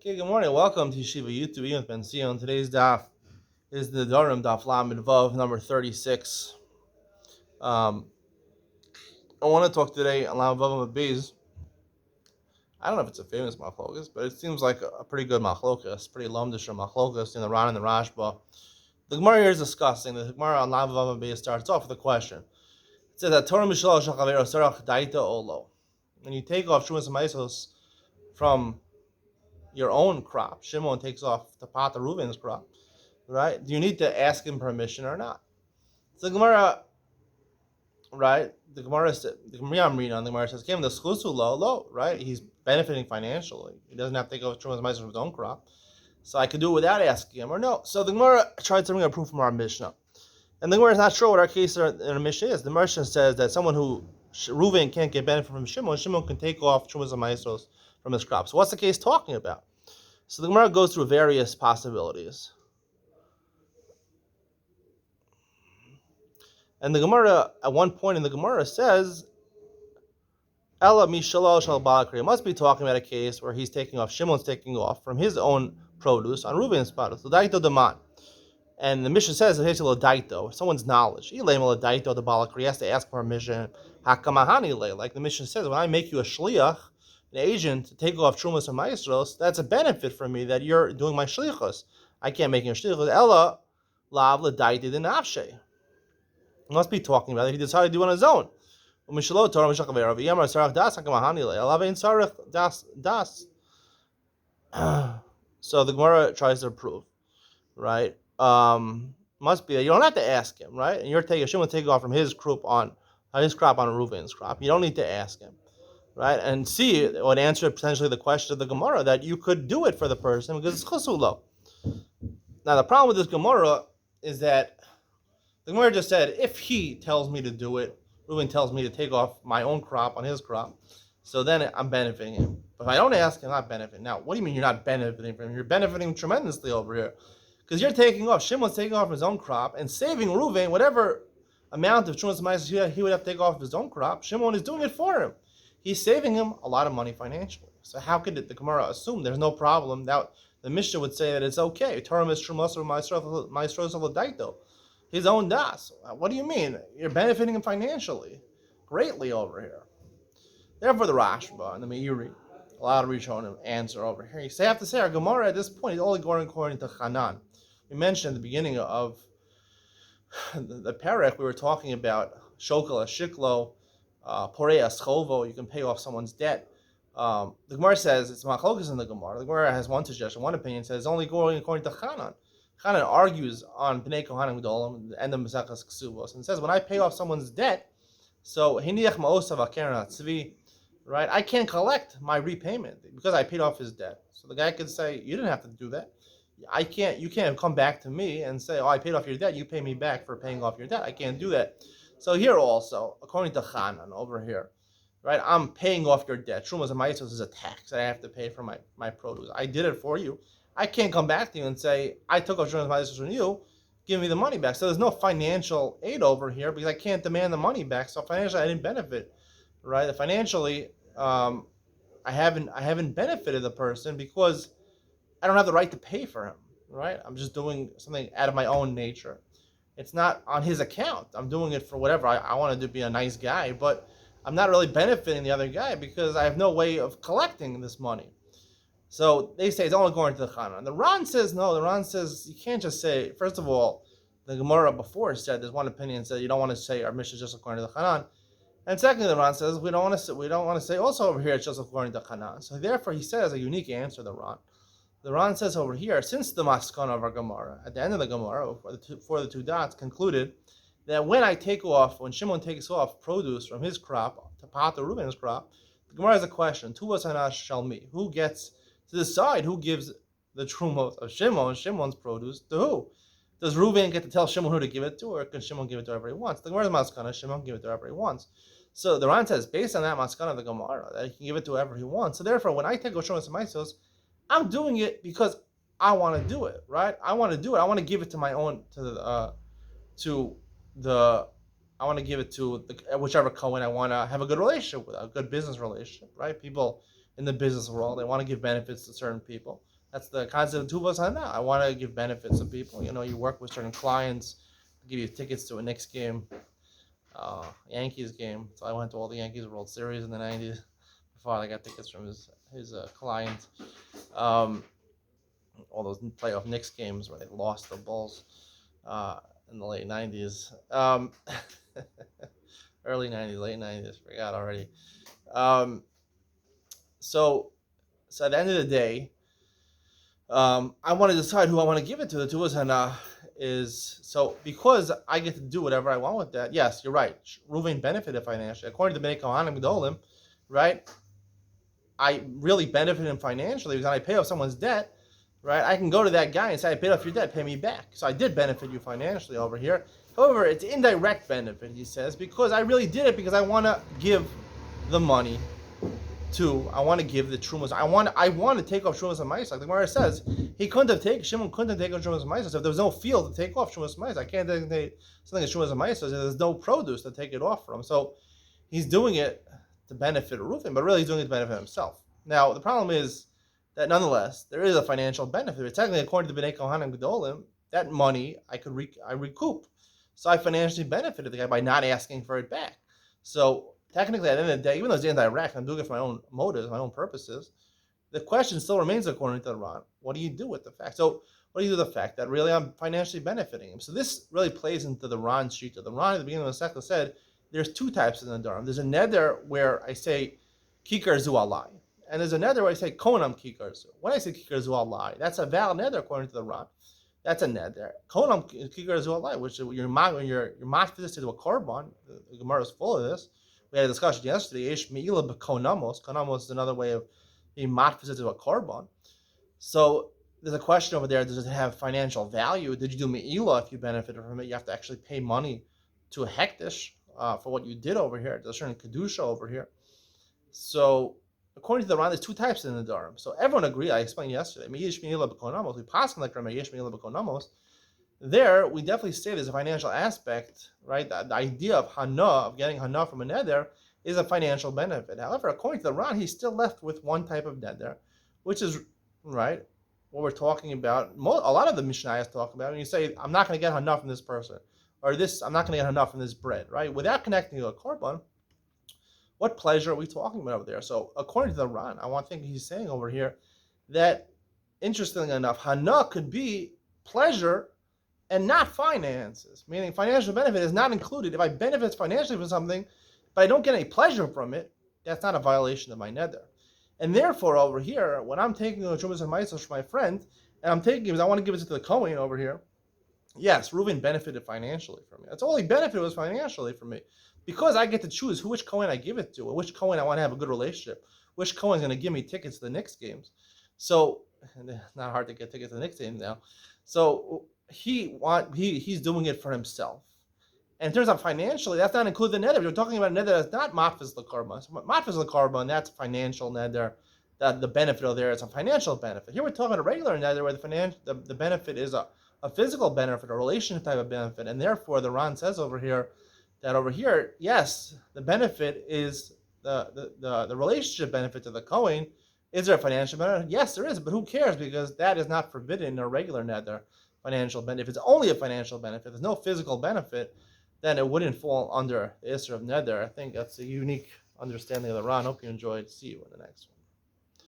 Okay, good morning. Welcome to Yeshiva YouTube Iyun with Benzion. Today's daf is the Nedarim daf Lamed Vav number 36. Um, I want to talk today on Lamed Vav Beis. I don't know if it's a famous machlokas, but it seems like a pretty good machlokas, pretty lumdish machlokas in the Ran and the Rashba. The Gemara here is discussing. The Gemara on Lamed Vav Beis starts off with a question. It says that Torah Mishal Shachavero Sarach Daita Olo. When you take off Shumas Maisos from your own crop, Shimon takes off the Pat Reuven's crop, right? Do you need to ask him permission or not? So the Gemara, right? The Gemara said, the Gemara I'm reading on the Gemara says, "Came the schlusu low, right? He's benefiting financially. He doesn't have to take off Trumas Meiser from his own crop, so I could do it without asking him or no." So the Gemara tried to bring a proof from our Mishnah, and the Gemara is not sure what our case in our Mishnah is. The Mishnah says that someone who Reuven can't get benefit from Shimon can take off Trumas Meiser from his crop. So what's the case talking about? So the Gemara goes through various possibilities. And the Gemara, at one point in the Gemara, says, Ella Mishalo Shal Balakri. It must be talking about a case where Shimon's taking off from his own produce on Reuven's produce. Daito Daman. And the Mishnah says, Daito, someone's knowledge. Daito the Balakri has to ask permission. Hakamahani le. Like the Mishnah says, when I make you a shliach, an agent, to take off Trumas and Maestros, that's a benefit for me that you're doing my shlichus. I can't make you a shlichus. Ella Lav Daiti the Nafshe. He must be talking about it. He decided to do it on his own. So the Gemara tries to prove, right? Must be that you don't have to ask him, right? And Shimon take off from his crop on Reuven's crop. You don't need to ask him, right? And see, it would answer potentially the question of the Gemara that you could do it for the person because it's chasulo. Now the problem with this Gemara is that the Gemara just said, if he tells me to do it, Reuven tells me to take off my own crop on his crop, so then I'm benefiting him. But if I don't ask him, I'm not benefiting. Now, what do you mean you're not benefiting from him? You're benefiting tremendously over here. Because you're taking off, Shimon's taking off his own crop and saving Reuven whatever amount of Shumas Ma'asos he would have to take off his own crop. Shimon is doing it for him. He's saving him a lot of money financially. So how could the Gemara assume there's no problem? That the Mishnah would say that it's okay. Torah is Shumas or Ma'asos Daito. His own das. What do you mean? You're benefiting him financially, greatly over here. Therefore, the Rashba and the Meiri, a lot of Rishonim answer over here. You have to say our Gemara at this point is only going according to Hanan. We mentioned at the beginning of the Perek, we were talking about Shokala Shiklo, Porea Schovo. You can pay off someone's debt. The Gemara says it's Machlokas in the Gemara. The Gemara has one suggestion, one opinion says it's only going according to Hanan. Hanan argues on Bnei Kohanim Gedolim, the end of Mesachas Ksubos, and says when I pay off someone's debt, so Hiniach Ma'osav Akeren Tzvi, right? I can't collect my repayment because I paid off his debt. So the guy could say, you didn't have to do that. You can't come back to me and say, oh, I paid off your debt, you pay me back for paying off your debt. I can't do that. So here also, according to Hanan over here, right, I'm paying off your debt. Trumas and Maisos is a tax that I have to pay for my produce. I did it for you. I can't come back to you and say, I took off Trumas and Maisos from you, give me the money back. So there's no financial aid over here because I can't demand the money back. So financially, I didn't benefit, right? Financially, I haven't benefited the person because I don't have the right to pay for him, right? I'm just doing something out of my own nature. It's not on his account. I'm doing it for whatever. I wanted to be a nice guy, but I'm not really benefiting the other guy because I have no way of collecting this money. So they say it's only going to the Chanan. The Ran says no. The Ran says you can't just say, first of all, the Gemara before said there's one opinion said you don't want to say our Mishnah is just according to the Chanan. And secondly, the Ran says we don't want to say also over here it's just according to Chanan. So therefore he says a unique answer, the Ran. The Ran says over here, since the Maskana of our Gemara, at the end of the Gemara, for the two dots, concluded that when Shimon takes off produce from his crop to Pata Reuben's crop, the Gemara has a question: Tuvas Hanash Shalmi, who gets to decide who gives the trumos of Shimon's produce to who? Does Reuben get to tell Shimon who to give it to, or can Shimon give it to whoever he wants? The Gemara's Maskana, Shimon give it to whoever he wants. So the Ran says, based on that Maskana of the Gemara, that he can give it to whoever he wants. So therefore, when I take Oshon and Maisos, I'm doing it because I want to do it, right? I want to do it. I want to give it to my own, I want to give it to whichever Cohen I want to have a good relationship with, a good business relationship, right? People in the business world. They want to give benefits to certain people. That's the concept of tuvas hana. I want to give benefits to people. You work with certain clients, give you tickets to a Knicks game, Yankees game. So I went to all the Yankees World Series in the '90s. Before I got tickets from his client. All those playoff Knicks games where they lost the Bulls in the late '90s, early '90s, late '90s. Forgot already. So at the end of the day, I want to decide who I want to give it to. The Tuvas Hana is so because I get to do whatever I want with that. Yes, you're right. Ruvain benefited financially, according to Bnei Kohanim Gedolim, right? I really benefit him financially because when I pay off someone's debt, right? I can go to that guy and say, I paid off your debt, pay me back. So I did benefit you financially over here. However, it's indirect benefit, he says, because I really did it because I want to give the money I want to give the Trumas. I want to take off Trumas and Maisa. Like the Gemara says, Shimon couldn't have taken Trumas and Maisa. So if there was no field to take off Trumas and Maisa, I can't take something as Trumas and Maisa. So there's no produce to take it off from. So he's doing it to benefit Reuven, but really he's doing it to benefit himself. Now, the problem is that nonetheless, there is a financial benefit. But technically, according to Bnei Kohanim Gedolim, that money I recoup. So I financially benefited the guy by not asking for it back. So technically, at the end of the day, even though it's indirect, I'm doing it for my own motives, my own purposes, the question still remains according to the Ran. What do you do with the fact? So what do you do with the fact that really I'm financially benefiting him? So this really plays into the Ran sheet. The Ran at the beginning of the Sekha said, there's two types of Nedarim. There's a Neder where I say, Kikar zu alai. And there's a Neder where I say, Konam Kikar zu. When I say Kikar zu alai, that's a valid Neder according to the Ran. That's a Neder. Konam Kikar zu alai, which your matfis to a korban. The Gemara is full of this. We had a discussion yesterday. Ish me'ila b'konamos. Konamos is another way of being matfis to a korban. So there's a question over there. Does it have financial value? Did you do me'ila if you benefited from it? You have to actually pay money to a hektish for what you did over here. There's a certain kedusha over here. So according to the Ran, there's two types in the Nedarim. So everyone agreed. I explained yesterday. Me'ish me'ila b'konamos. We pass on like me'ish me'ila b'konamos. There, we definitely say there's a financial aspect, right? The idea of hana, of getting hana from a neder, is a financial benefit. However, according to the Ran, he's still left with one type of neder, which is, right, what we're talking about. A lot of the Mishnayos talk about, when you say, I'm not going to get hana from this person, or this, I'm not going to get hana from this bread, right? Without connecting to a korban, what pleasure are we talking about over there? So, according to the Ran, I think he's saying over here that, interestingly enough, hana could be pleasure and not finances, meaning financial benefit is not included. If I benefit financially from something, but I don't get any pleasure from it, that's not a violation of my neder. And therefore, over here, when I'm taking a Trumas and Maisa from my friend, and I'm taking it because I want to give it to the Kohen over here, yes, Reuven benefited financially from me. That's all he benefited was financially from me. Because I get to choose which Kohen I give it to, or which Kohen I want to have a good relationship, which Kohen is going to give me tickets to the Knicks games. So, it's not hard to get tickets to the Knicks games now. So, he's doing it for himself. And in terms of financially, that's not included the neder. We're talking about a neder that's not matfis l'karban. So matfis l'karban, that's financial neder. That the benefit of there is a financial benefit. Here we're talking about a regular neder where the benefit is a physical benefit, a relationship type of benefit. And therefore, the Ran says over here, yes, the benefit is the relationship benefit to the Kohen. Is there a financial benefit? Yes, there is, but who cares? Because that is not forbidden in a regular neder. Financial benefit. If it's only a financial benefit, there's no physical benefit, then it wouldn't fall under the Isser of Neder. I think that's a unique understanding of the Ran. Hope you enjoyed. See you in the next one.